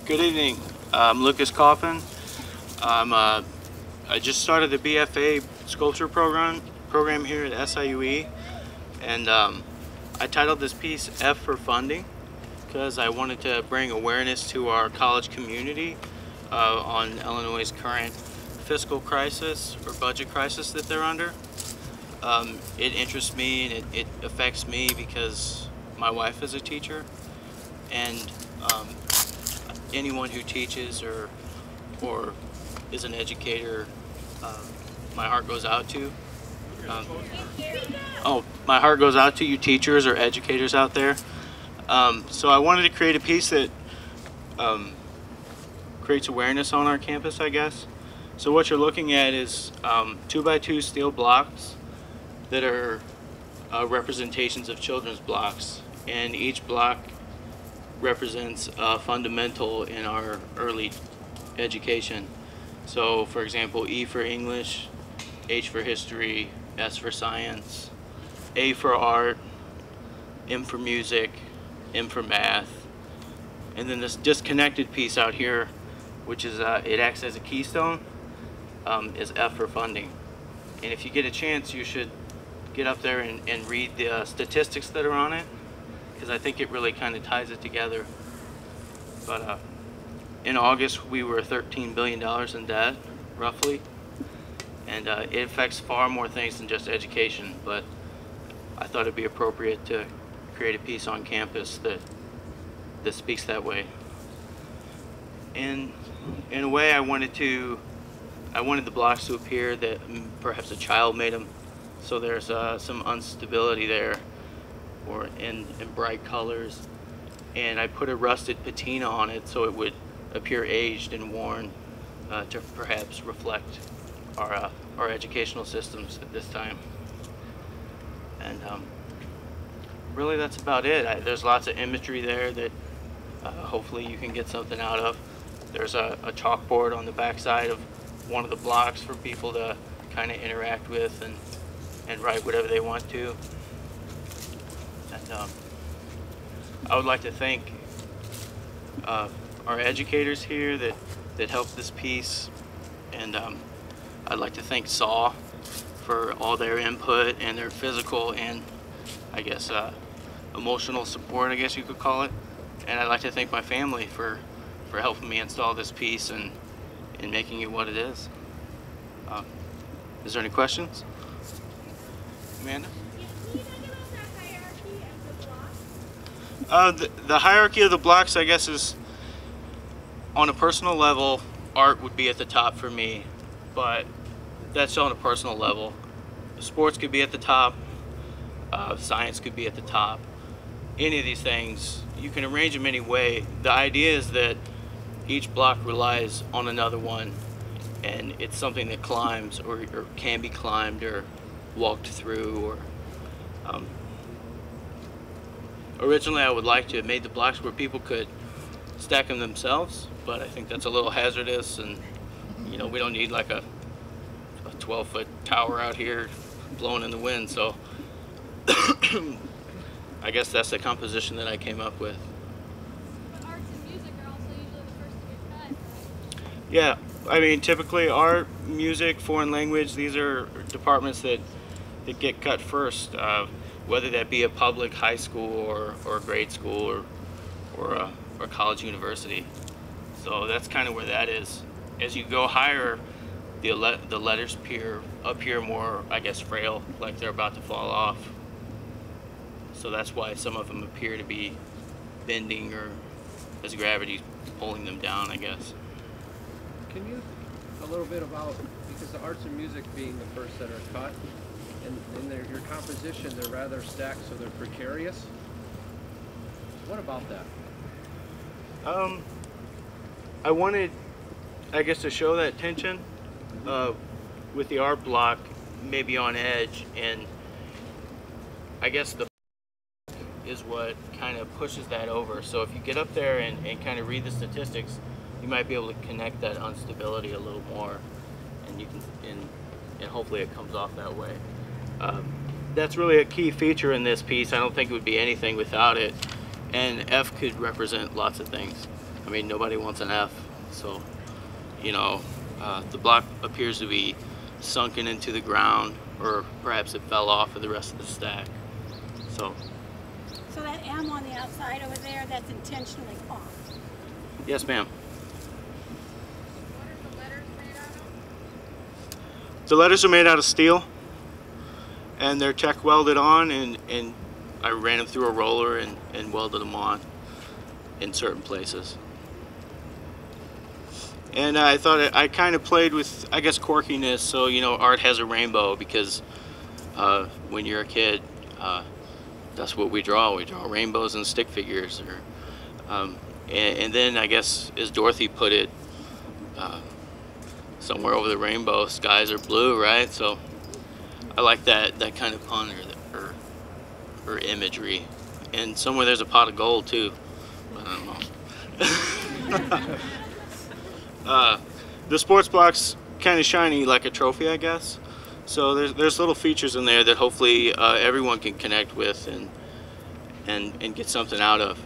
Good evening. I'm Lucas Coffin. I just started the BFA sculpture program here at SIUE, and I titled this piece F for Funding because I wanted to bring awareness to our college community on Illinois' current fiscal crisis or budget crisis that they're under. It interests me and it affects me because my wife is a teacher, and anyone who teaches or is an educator, my heart goes out to. My heart goes out to you teachers or educators out there. So I wanted to create a piece that creates awareness on our campus, I guess. So what you're looking at is 2x2 steel blocks that are representations of children's blocks, and each block represents a fundamental in our early education. So for example, E for English, H for history, S for science, A for art, M for music, M for math, and then this disconnected piece out here, which is it acts as a keystone, is F for funding. And if you get a chance, you should get up there and read the statistics that are on it, because I think it really kind of ties it together. But in August, we were $13 billion in debt, roughly, and it affects far more things than just education, but I thought it'd be appropriate to create a piece on campus that speaks that way. And in a way, I wanted the blocks to appear that perhaps a child made them, so there's some instability there, or in bright colors, and I put a rusted patina on it so it would appear aged and worn, to perhaps reflect our educational systems at this time. And really that's about it. There's lots of imagery there that hopefully you can get something out of. There's a chalkboard on the back side of one of the blocks for people to kind of interact with and write whatever they want to. And I would like to thank our educators here that helped this piece, and I'd like to thank SAW for all their input and their physical and I guess emotional support, I guess you could call it. And I'd like to thank my family for helping me install this piece and making it what it is. Is there any questions? Amanda? The hierarchy of the blocks, I guess, is on a personal level, art would be at the top for me, but that's on a personal level. Sports could be at the top, science could be at the top. Any of these things, you can arrange them any way. The idea is that each block relies on another one, and it's something that climbs or can be climbed or walked through. Or originally I would like to have made the blocks where people could stack them themselves, but I think that's a little hazardous, and you know, we don't need like a 12-foot tower out here blowing in the wind, so I guess that's the composition that I came up with. But arts and music are also usually the first to get cut, right? Yeah, I mean, typically art, music, foreign language, these are departments that get cut first, whether that be a public high school or grade school or college, university. So that's kind of where that is. As you go higher, the letters appear more, I guess, frail, like they're about to fall off. So that's why some of them appear to be bending, or as gravity's pulling them down, I guess. Can you a little bit about, because the arts and music being the first that are cut, and your composition, they're rather stacked, so they're precarious. What about that? I wanted, I guess, to show that tension with the art block maybe on edge, and I guess the is what kind of pushes that over. So if you get up there and kind of read the statistics, you might be able to connect that instability a little more, and you can and hopefully it comes off that way. That's really a key feature in this piece. I don't think it would be anything without it, and F could represent lots of things. I mean, nobody wants an F, so, you know, the block appears to be sunken into the ground, or perhaps it fell off of the rest of the stack. So that M on the outside over there, that's intentionally off. yes, ma'am. What are the letters made out of? The letters are made out of steel, and they're tack welded on, and I ran them through a roller and welded them on in certain places. And I thought I kind of played with, I guess, quirkiness. So, you know, art has a rainbow, because when you're a kid, that's what we draw. We draw rainbows and stick figures. And then, I guess, as Dorothy put it, somewhere over the rainbow, skies are blue, right? So I like that kind of pun or imagery. And somewhere there's a pot of gold too. I don't know. The sports block's kind of shiny, like a trophy, I guess. So there's little features in there that hopefully everyone can connect with and get something out of.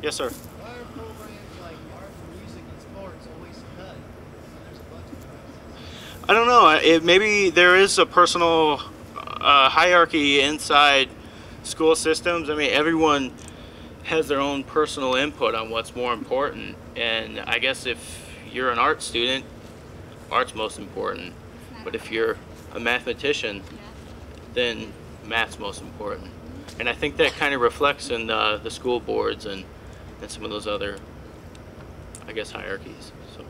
Yes, sir. Why are programs like art, music, and sports always cut? There's a bunch of classes. I don't know. Maybe there is a personal hierarchy inside school systems. I mean, everyone has their own personal input on what's more important. And I guess if you're an art student, art's most important. But if you're a mathematician, then math's most important. And I think that kind of reflects in the school boards and some of those other, I guess, hierarchies. So.